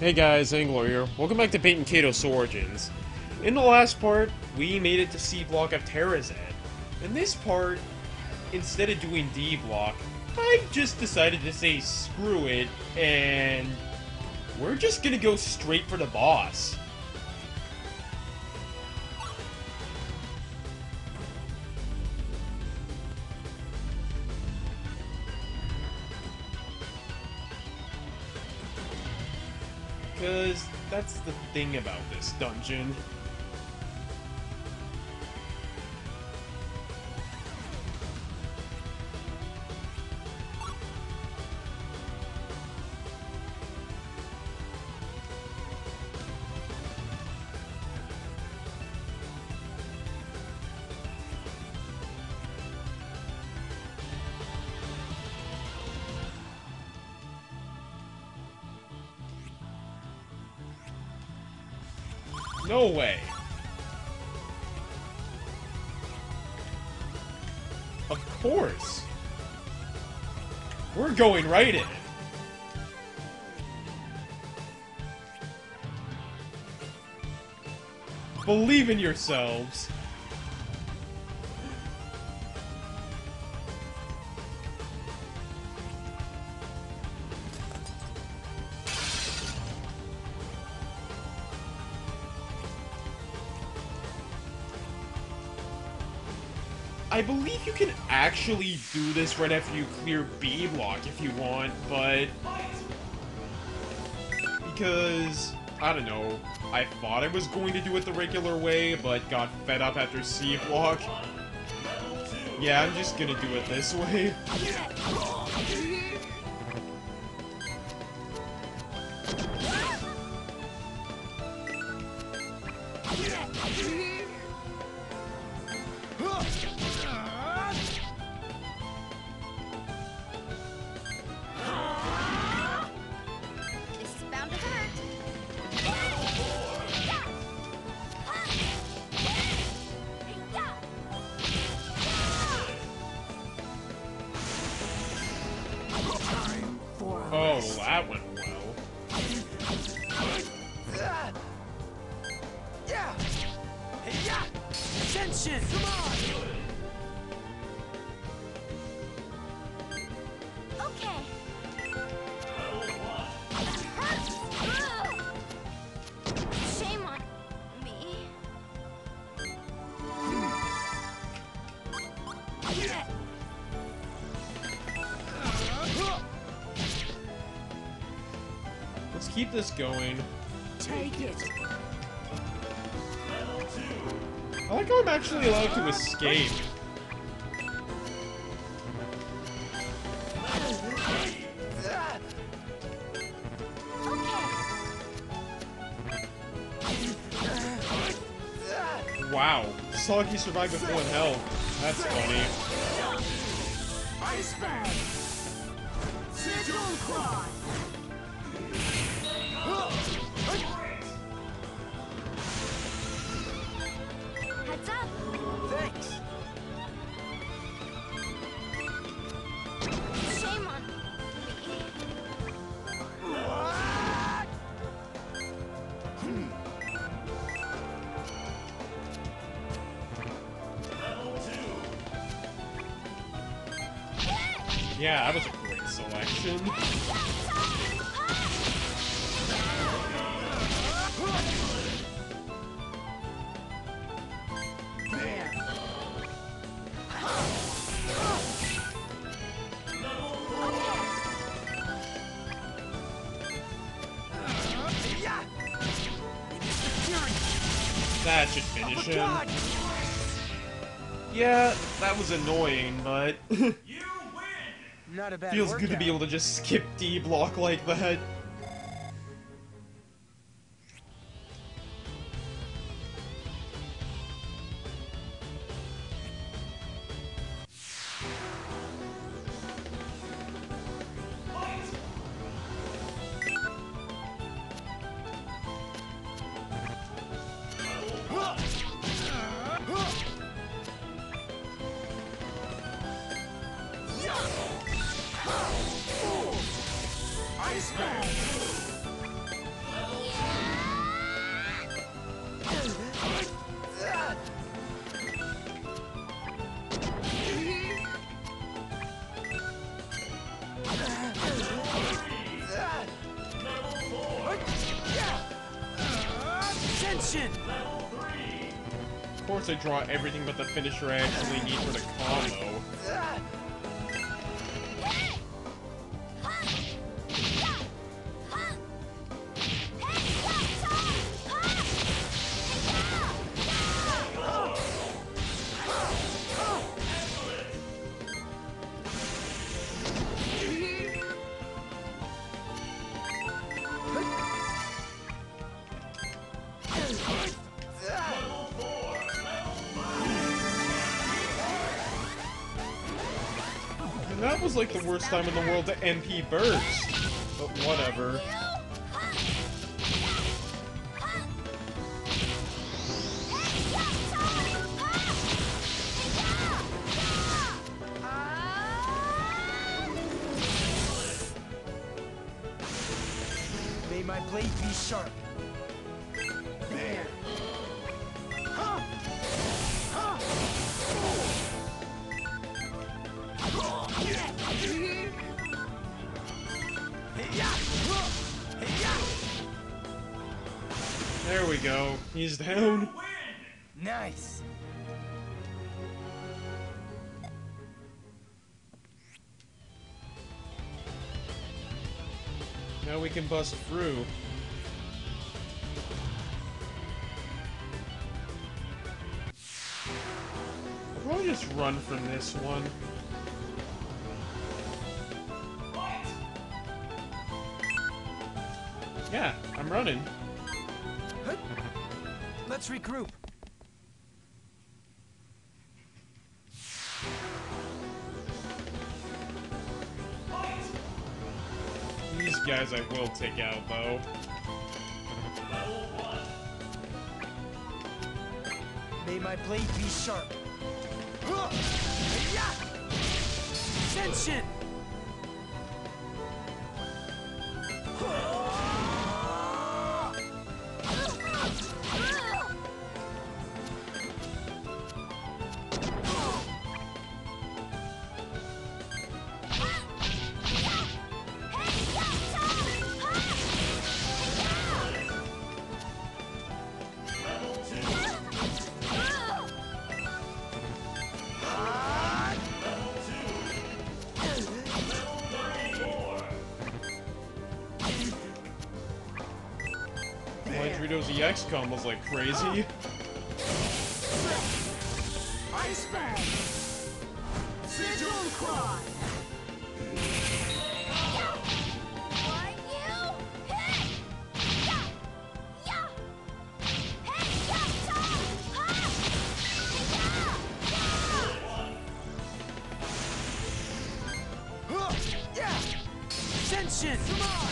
Hey guys, Angler here. Welcome back to Baten Kaitos Origins. In the last part, we made it to C block of Terrazet. In this part, instead of doing D block, I just decided to say screw it, and we're just gonna go straight for the boss. Because that's the thing about this dungeon. No way. Of course. We're going right in. Believe in yourselves. I believe you can actually do this right after you clear B block if you want, but... because, I don't know, I thought I was going to do it the regular way, but got fed up after C block. Yeah, I'm just gonna do it this way. Oh, that went well. Attention! Come on! Okay. Shame on me. Let's keep this going. Take it. I like how I'm actually allowed to escape. Wow, Soggy survived with full health. That's funny. Ice Bag! Signal Cry! Heads up! Thanks! Shame on me. What? Yeah, that was a great selection. That should finish him. Yeah, that was annoying, but Not a bad feels good to workout. be able to just skip D block like that. Ice Bag! Ascension! Of course I draw everything but the finisher I actually need for the combo. That was like the worst time in the world to MP burst. But whatever. May my blade be sharp. There. There we go. He's down. Nice. Now we can bust through. I'll probably just run from this one. Yeah, I'm running. Let's regroup. These guys I will take out, though. May my blade be sharp. Ascension! Drito's EX combos like crazy. Ice Bag! Sigil Cry! Ascension! Come on!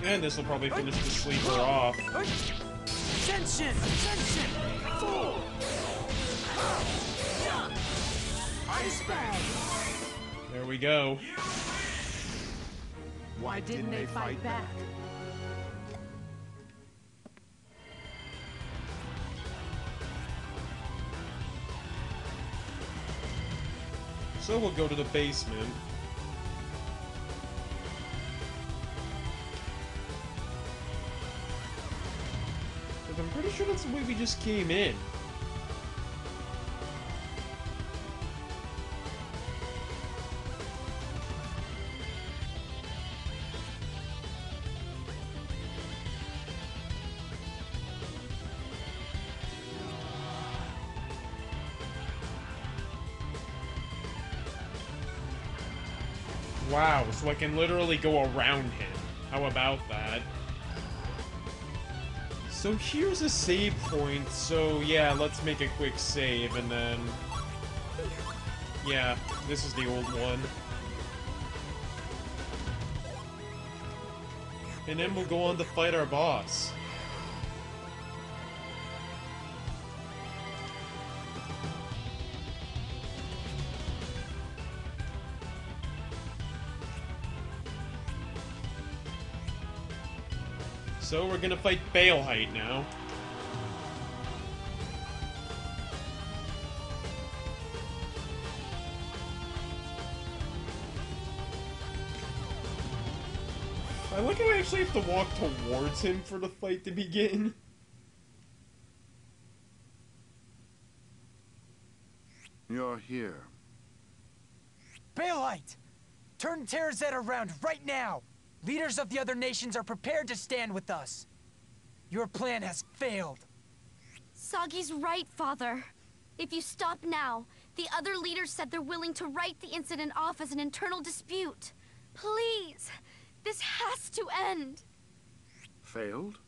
And this will probably finish the sleeper off. Ascension! Ascension! Full! Ice Bag! There we go. Why didn't they fight back? So we'll go to the basement. I'm pretty sure that's the way we just came in. Wow, so I can literally go around him. How about that? So here's a save point, so yeah, let's make a quick save, and then... Yeah, this is the old one. And then we'll go on to fight our boss. So we're gonna fight Baelheit now. I like how I actually have to walk towards him for the fight to begin. You're here. Bailheit! Turn Terzet around right now! Leaders of the other nations are prepared to stand with us. Your plan has failed. Sagi's right, Father. If you stop now, the other leaders said they're willing to write the incident off as an internal dispute. Please, this has to end. Failed?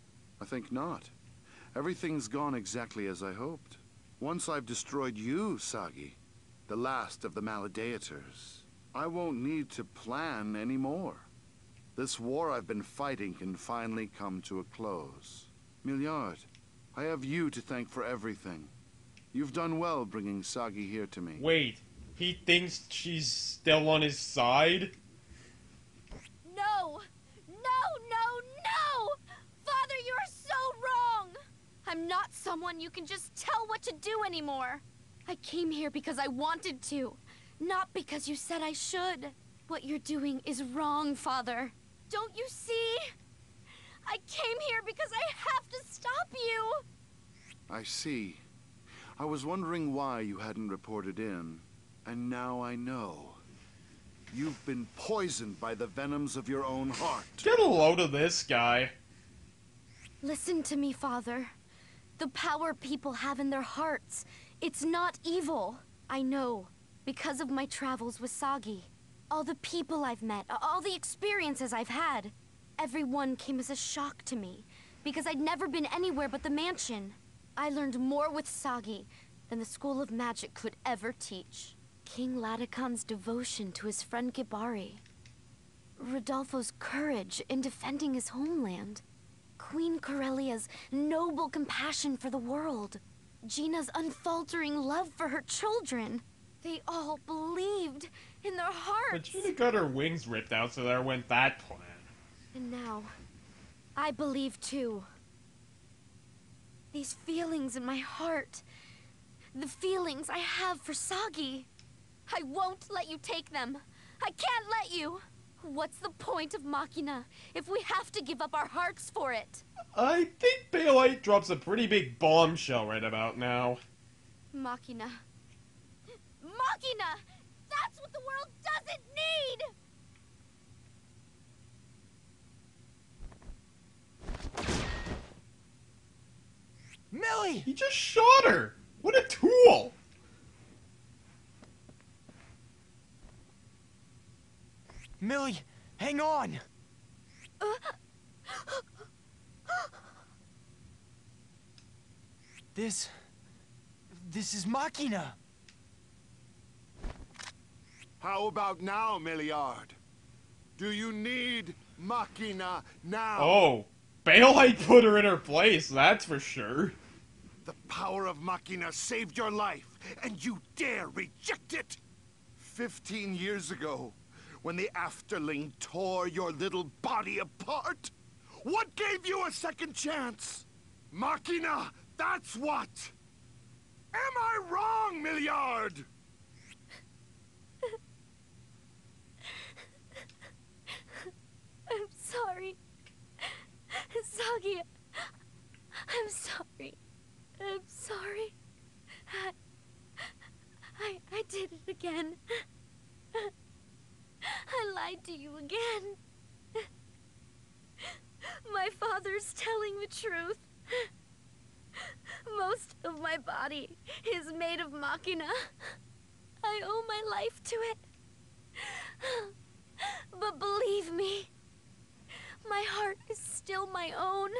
I think not. Everything's gone exactly as I hoped. Once I've destroyed you, Sagi, the last of the maladaitors, I won't need to plan anymore. This war I've been fighting can finally come to a close. Milliard, I have you to thank for everything. You've done well bringing Sagi here to me. Wait, he thinks she's still on his side? No! No, no, no! Father, you are so wrong! I'm not someone you can just tell what to do anymore. I came here because I wanted to, not because you said I should. What you're doing is wrong, Father. Don't you see? I came here because I have to stop you! I see. I was wondering why you hadn't reported in, and now I know. You've been poisoned by the venoms of your own heart. Get a load of this guy. Listen to me, Father. The power people have in their hearts, it's not evil. I know, because of my travels with Sagi. All the people I've met, all the experiences I've had. Everyone came as a shock to me, because I'd never been anywhere but the mansion. I learned more with Sagi than the School of Magic could ever teach. King Ladican's devotion to his friend Gibari. Rodolfo's courage in defending his homeland. Queen Corellia's noble compassion for the world. Gina's unfaltering love for her children. They all believed in their hearts. But Gina got her wings ripped out, so there went that plan. And now, I believe too. These feelings in my heart, the feelings I have for Sagi, I won't let you take them. I can't let you. What's the point of Machina if we have to give up our hearts for it? I think Bailheit drops a pretty big bombshell right about now. Machina. Machina! That's what the world doesn't need! Millie! He just shot her! What a tool! Millie, hang on! This is Machina! How about now, Milliard? Do you need Machina now? Oh, Bailheit put her in her place, that's for sure. The power of Machina saved your life, and you dare reject it! 15 years ago, when the Afterling tore your little body apart, what gave you a second chance? Machina, that's what! Am I wrong, Milliard? I'm sorry. Sagi, I'm sorry. I'm sorry. I did it again. I lied to you again. My father's telling the truth. Most of my body is made of Machina. I owe my life to it. But believe me, my heart is still my own.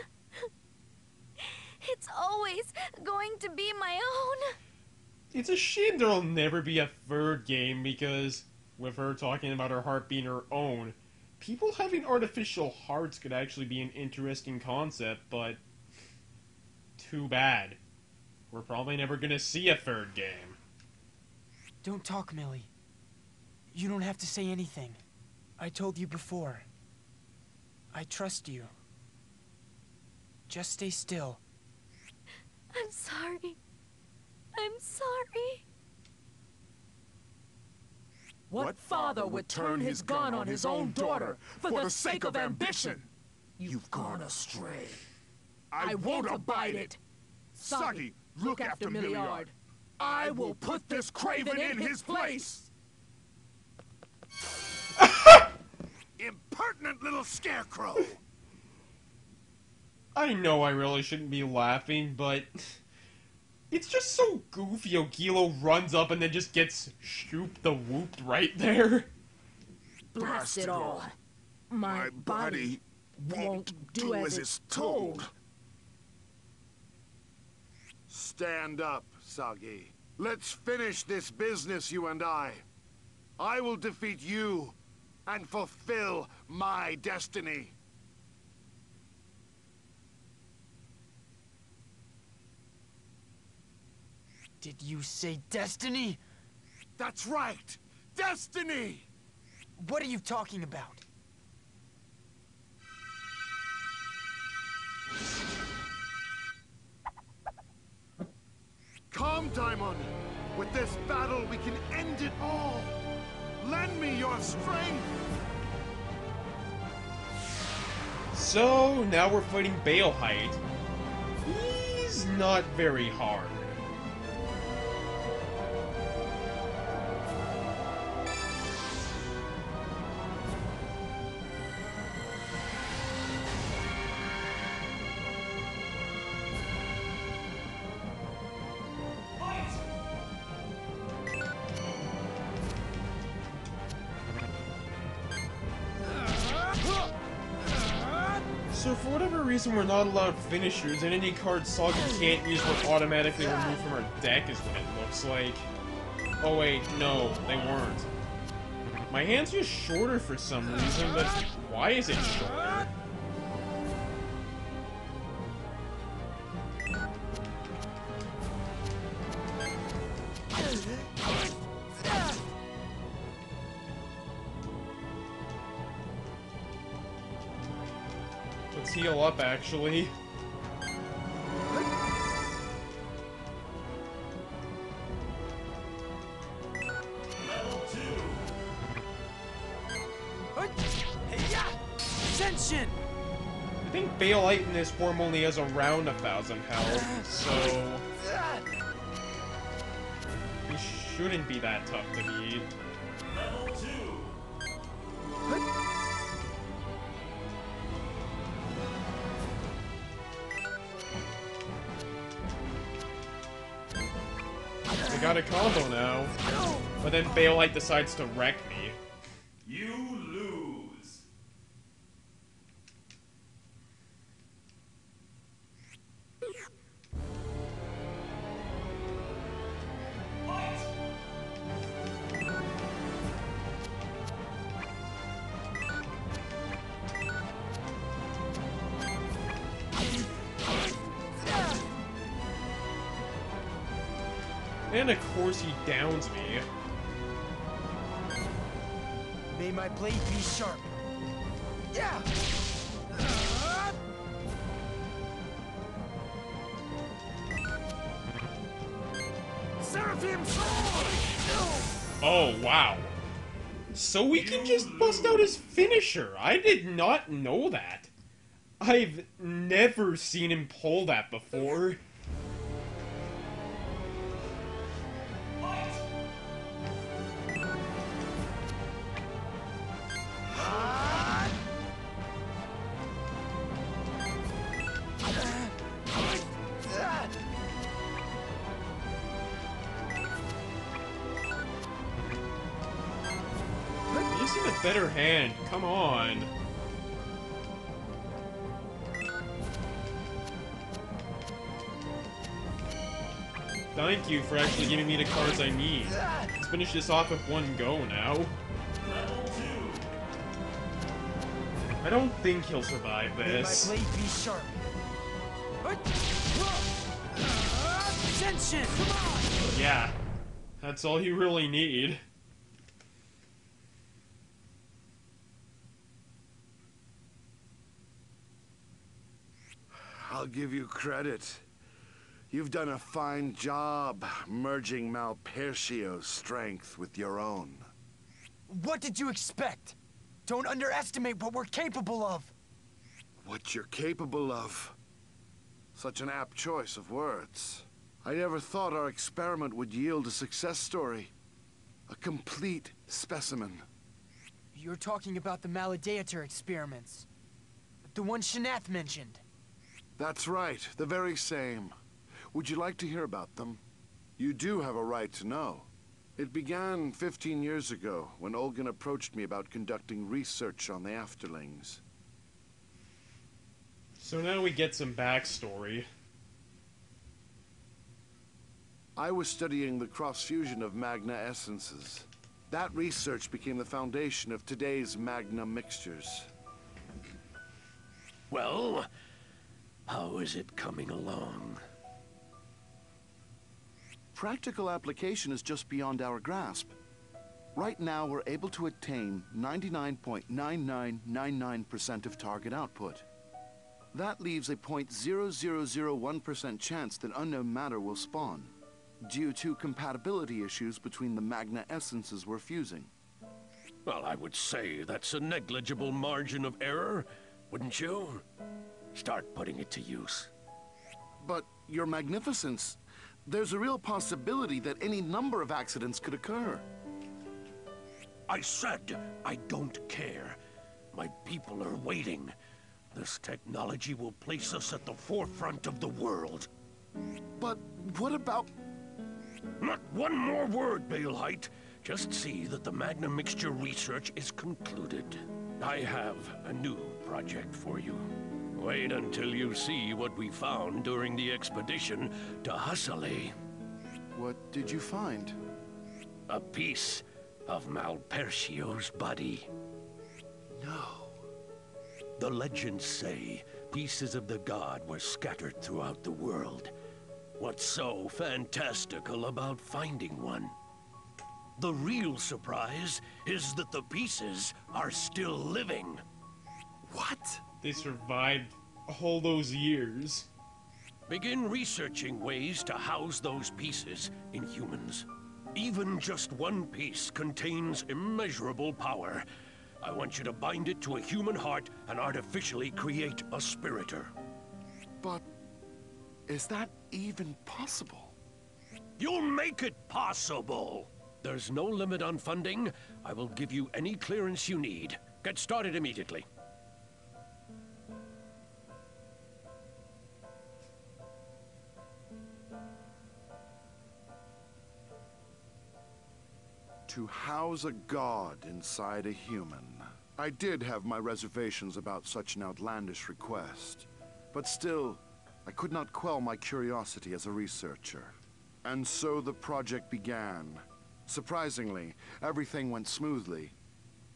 It's always going to be my own. It's a shame there'll never be a third game because, with her talking about her heart being her own, people having artificial hearts could actually be an interesting concept, but too bad. We're probably never gonna see a third game. Don't talk, Millie. You don't have to say anything. I told you before. I trust you. Just stay still. I'm sorry. I'm sorry. What father would turn his gun on his own daughter for the sake of ambition? You've gone astray. I won't abide it. Sagi, look after Milliard. I will put this craven in his place. Impertinent little scarecrow! I know I really shouldn't be laughing, but it's just so goofy. Ogilo runs up and then just gets shoop-the-whooped right there. Blast it all. My body won't do as it's told. Stand up, Sagi. Let's finish this business, you and I. I will defeat you and fulfill my destiny. Did you say destiny? That's right! Destiny! What are you talking about? Come, Daimon! With this battle, we can end it all! Lend me your strength! So, now we're fighting Baelheit. He's not very hard. So for whatever reason, we're not allowed finishers, and any card Sagi can't use will automatically remove from our deck is what it looks like. Oh wait, no, they weren't. My hand's just shorter for some reason, but why is it shorter? Let's heal up, actually. Ascension! I think Bailheit in this form only has around 1,000 health, so he shouldn't be that tough to beat. We got a combo now, but then Bailheit decides to wreck me. You lose. And of course he downs me. May my blade be sharp. Yeah! Seraphim sword! Oh, wow. So we can just bust out his finisher. I did not know that. I've never seen him pull that before. You just need a better hand. Come on. Thank you for actually giving me the cards I need. Let's finish this off with one go now. I don't think he'll survive this. May my blade be sharp. Ascension! Come on! Yeah, that's all you really need. I'll give you credit. You've done a fine job merging Malpercio's strength with your own. What did you expect? Don't underestimate what we're capable of. What you're capable of. Such an apt choice of words. I never thought our experiment would yield a success story. A complete specimen. You're talking about the maladaitor experiments. The one Shanath mentioned. That's right, the very same. Would you like to hear about them? You do have a right to know. It began 15 years ago when Olgan approached me about conducting research on the Afterlings. So now we get some backstory. I was studying the cross-fusion of magna essences. That research became the foundation of today's magna mixtures. Well, how is it coming along? Practical application is just beyond our grasp. Right now, we're able to attain 99.9999% of target output. That leaves a 0.0001% chance that unknown matter will spawn, due to compatibility issues between the magna essences we're fusing. Well, I would say that's a negligible margin of error, wouldn't you? Start putting it to use. But, Your Magnificence, there's a real possibility that any number of accidents could occur. I said I don't care. My people are waiting. This technology will place us at the forefront of the world. But what about... Not one more word, Bailheit. Just see that the Magna Mixture research is concluded. I have a new project for you. Wait until you see what we found during the expedition to Husserle. What did you find? A piece of Malpercio's body. No. The legends say pieces of the god were scattered throughout the world. What's so fantastical about finding one? The real surprise is that the pieces are still living. What? They survived all those years. Begin researching ways to house those pieces in humans. Even just one piece contains immeasurable power. I want you to bind it to a human heart and artificially create a spiritor. But... is that even possible? You'll make it possible! There's no limit on funding. I will give you any clearance you need. Get started immediately. To house a god inside a human. I did have my reservations about such an outlandish request. But still, I could not quell my curiosity as a researcher. And so the project began. Surprisingly, everything went smoothly.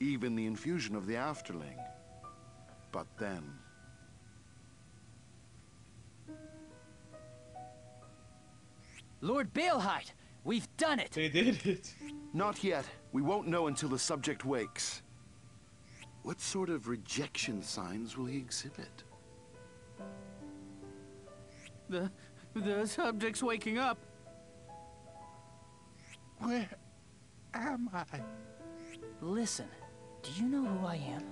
Even the infusion of the Afterling. But then... Lord Baelheit, we've done it! They did it. Not yet. We won't know until the subject wakes. What sort of rejection signs will he exhibit? The subject's waking up. Where am I? Listen, do you know who I am?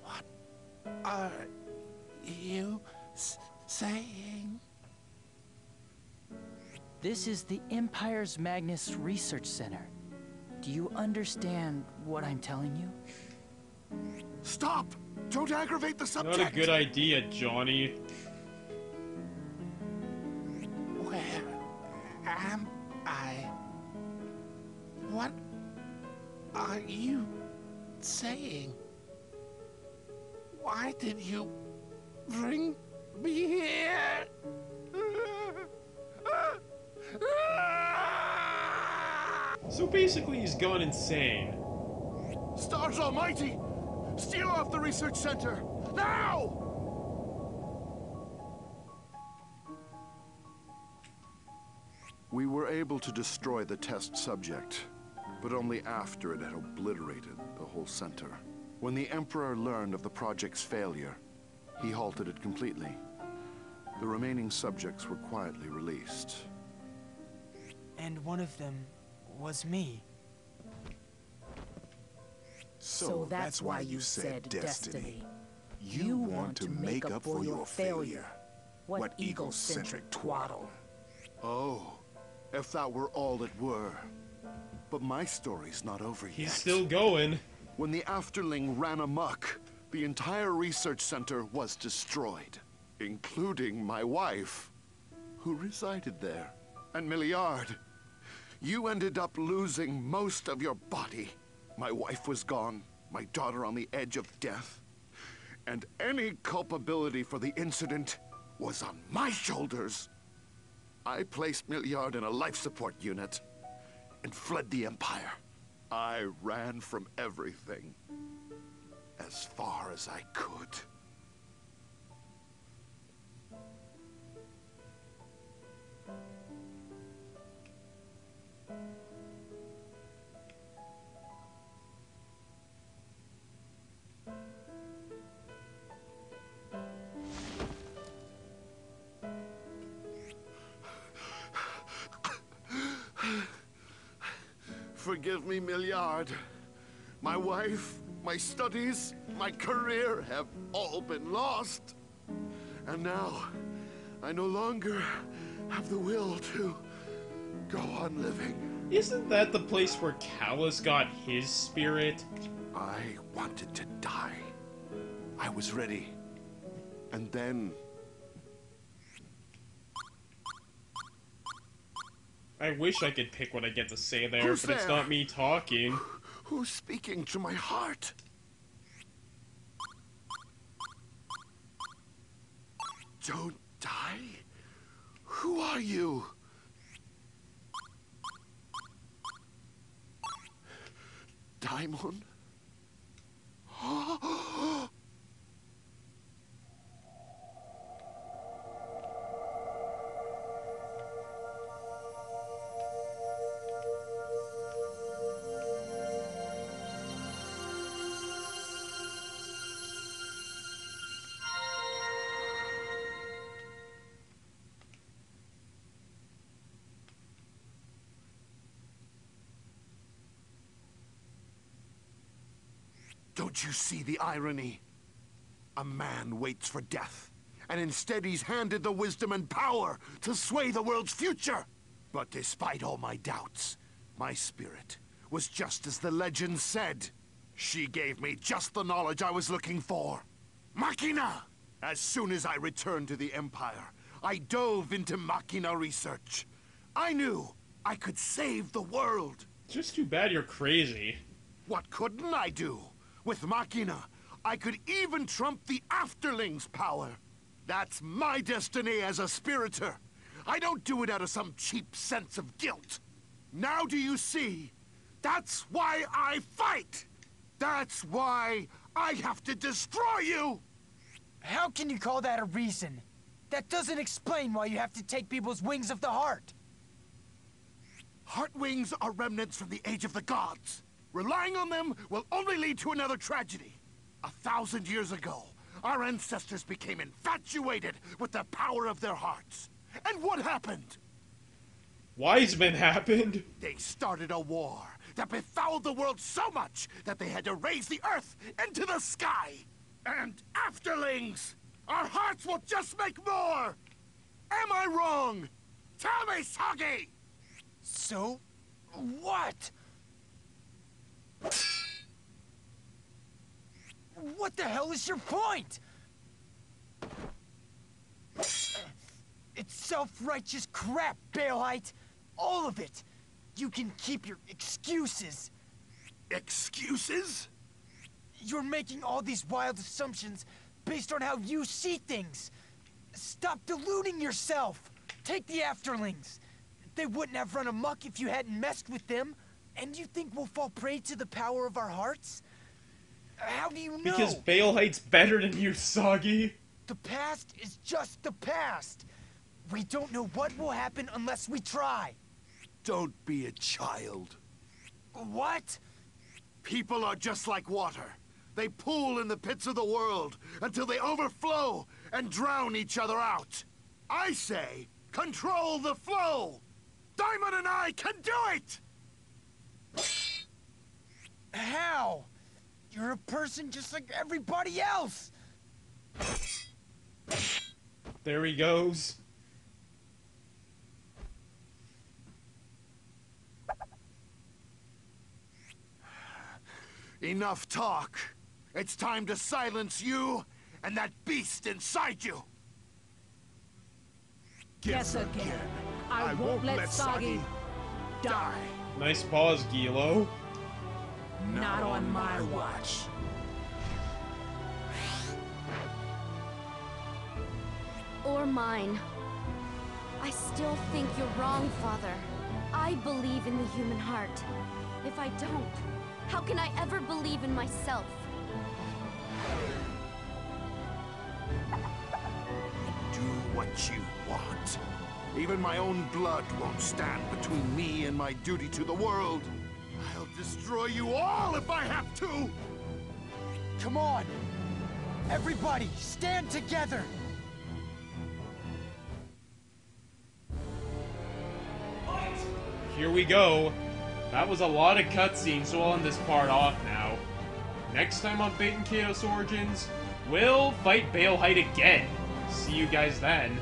What are you saying? This is the Empire's Magnus Research Center. Do you understand what I'm telling you? Stop! Don't aggravate the subject! Not a good idea, Johnny. Where am I? What are you saying? Why did you bring me here? So basically, he's gone insane. Stars Almighty! Steal off the research center! Now! We were able to destroy the test subject, but only after it had obliterated the whole center. When the Emperor learned of the project's failure, he halted it completely. The remaining subjects were quietly released. And one of them was me. So that's why you said destiny. You want to make up for your failure. What egocentric twaddle. Oh, if that were all it were. But my story's not over yet. He's still going. When the Afterling ran amok, the entire research center was destroyed, including my wife, who resided there. And Milliard, you ended up losing most of your body. My wife was gone, my daughter on the edge of death, and any culpability for the incident was on my shoulders. I placed Milliard in a life support unit and fled the Empire. I ran from everything as far as I could. Forgive me, Milliard. My wife, my studies, my career have all been lost. And now, I no longer have the will to go on living. Isn't that the place where Callus got his spirit? I wanted to die. I was ready. And then... I wish I could pick what I get to say there, Who's but it's there? not me talking. Who's speaking to my heart? Don't die? Who are you? Daimon? Don't you see the irony? A man waits for death, and instead he's handed the wisdom and power to sway the world's future. But despite all my doubts, my spirit was just as the legend said. She gave me just the knowledge I was looking for. Machina! As soon as I returned to the Empire, I dove into Machina research. I knew I could save the world. Just too bad you're crazy. What couldn't I do? With Machina, I could even trump the Afterling's power. That's my destiny as a spiriter. I don't do it out of some cheap sense of guilt. Now do you see? That's why I fight! That's why I have to destroy you! How can you call that a reason? That doesn't explain why you have to take people's wings of the heart. Heart wings are remnants from the Age of the Gods. Relying on them will only lead to another tragedy. 1,000 years ago, our ancestors became infatuated with the power of their hearts. And what happened? Wiseman happened. They started a war that befouled the world so much that they had to raise the earth into the sky. And Afterlings, our hearts will just make more! Am I wrong? Tell me, Sagi! So, what? What the hell is your point? It's self-righteous crap, Baelheit. All of it. You can keep your excuses. Excuses? You're making all these wild assumptions based on how you see things. Stop deluding yourself. Take the Afterlings. They wouldn't have run amok if you hadn't messed with them. And you think we'll fall prey to the power of our hearts? How do you know? Because Bailheit's better than you, Sagi. The past is just the past. We don't know what will happen unless we try. Don't be a child. What? People are just like water. They pool in the pits of the world until they overflow and drown each other out. I say, control the flow! Diamond and I can do it! How? You're a person just like everybody else! There he goes. Enough talk. It's time to silence you and that beast inside you. Guess again. I won't let Sagi die. Nice pause, Gilo. Not on my watch. Or mine. I still think you're wrong, Father. I believe in the human heart. If I don't, how can I ever believe in myself? Do what you want. Even my own blood won't stand between me and my duty to the world. I'll destroy you all if I have to! Come on! Everybody, stand together! Here we go. That was a lot of cutscenes, so I'll end this part off now. Next time on Baten Kaitos Origins, we'll fight Bailheit again. See you guys then.